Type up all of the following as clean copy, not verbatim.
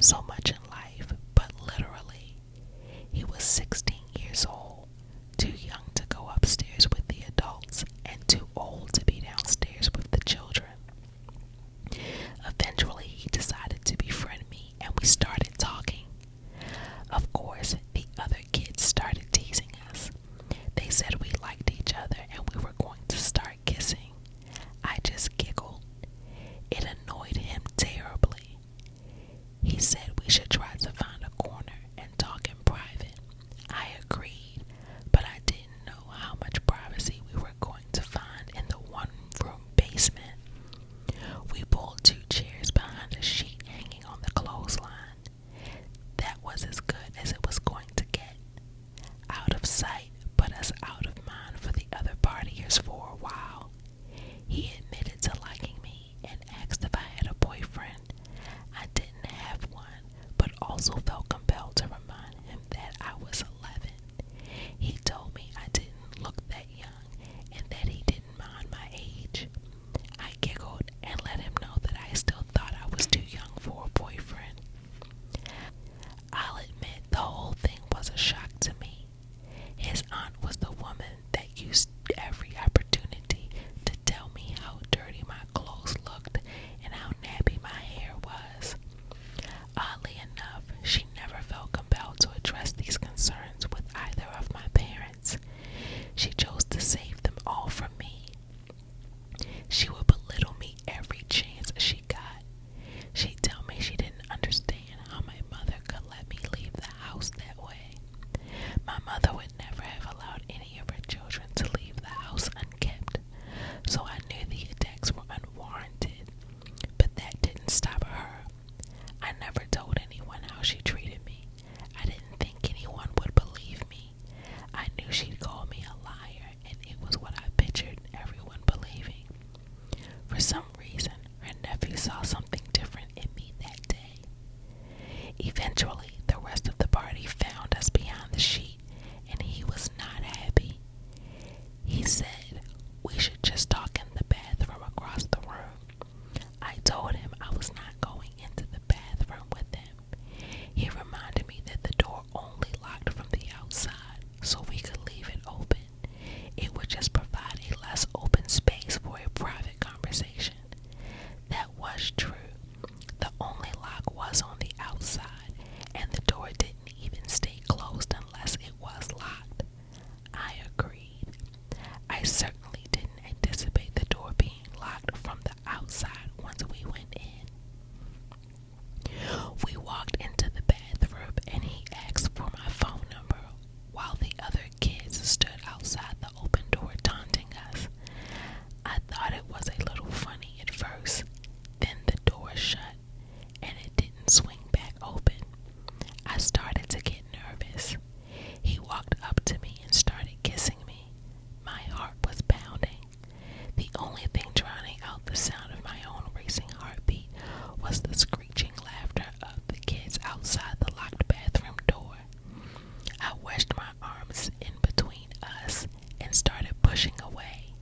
so much in life, but literally, he was 16 years old, too young to go upstairs with the adults, and too old to be downstairs with the children. Eventually, he decided to befriend me, and we started talking. Of course, the other kids started teasing us. They said we liked each other and we were going to start kissing. I just giggled. It annoyed him terribly. He said we should try to find a corner and talk in private. I agreed, but I didn't know how much privacy we were going to find in the one-room basement. We pulled 2 chairs behind a sheet hanging on the clothesline. That was as good as it was going to get. Out of sight, but us out of mind for the other partiers for a while. He admitted to liking me and asked if I had a boyfriend. I didn't have one, but also felt compelled to remind him that I was 11. He told me I didn't look that young and that he didn't mind my age. I giggled and let him know that I still thought I was too young for a boyfriend. I'll admit the whole thing was a shock to me. His aunt was the woman that used every opportunity to tell me how dirty my clothes looked and how nappy my hair was. Oddly enough, she never felt compelled to address these concerns with either of my parents. She chose to save them all from me. She would belittle me every chance she got. She'd tell me she didn't understand how my mother could let me leave the house that way. My mother would never have allowed any of her children to leave the house unkept, so I knew the attacks were unwarranted. But that didn't stop her. I never told anyone how she treated me. I didn't think anyone would believe me. I knew she'd call me a liar, and it was what I pictured everyone believing. For some reason, her nephew saw something different in me that day. Eventually, the rest of the party found us behind the sheet, and he was not happy. He said we should just talk in the bathroom across the room. I told him I was not going into the bathroom with him. He reminded me that the door only locked from the outside, so we could leave it open. It would just provide a less open space for a private conversation. That was true. The only lock was on the outside, and the door didn't even stay closed unless it was locked. I agreed. I certainly didn't anticipate the door being locked from the outside once we went in. We walked into the bathroom and he asked for my phone number while the other kids stood outside the open door taunting us. I thought it was a little funny at first. Then the door shut and it didn't swing back open. I started to get nervous. He walked up to me and started kissing me. My heart was pounding. The only thing drowning out the sound of my own racing heartbeat was the screeching laughter of the kids outside the locked bathroom door. I wedged my arms in between us and started pushing away.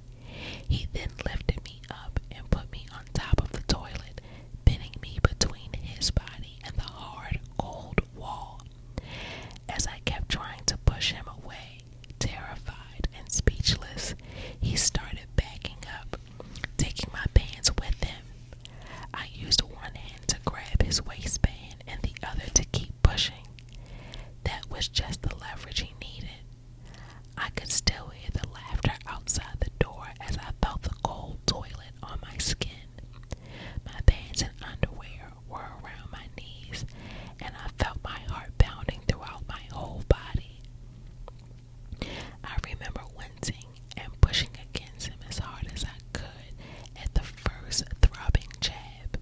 He then lifted me up and put me on top of the toilet, pinning me between his body and the hard, cold wall. As I kept trying to push him away, terrified and speechless, he started backing up, taking my pants with him. I used one hand to grab his waistband and the other to keep pushing. That was just the leverage he needed. I could still hear the laughter outside the door as I felt the cold toilet on my skin. My pants and underwear were around my knees, and I felt my heart pounding throughout my whole body. I remember wincing and pushing against him as hard as I could at the first throbbing jab.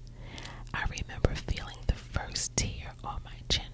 I remember feeling the first tear on my chin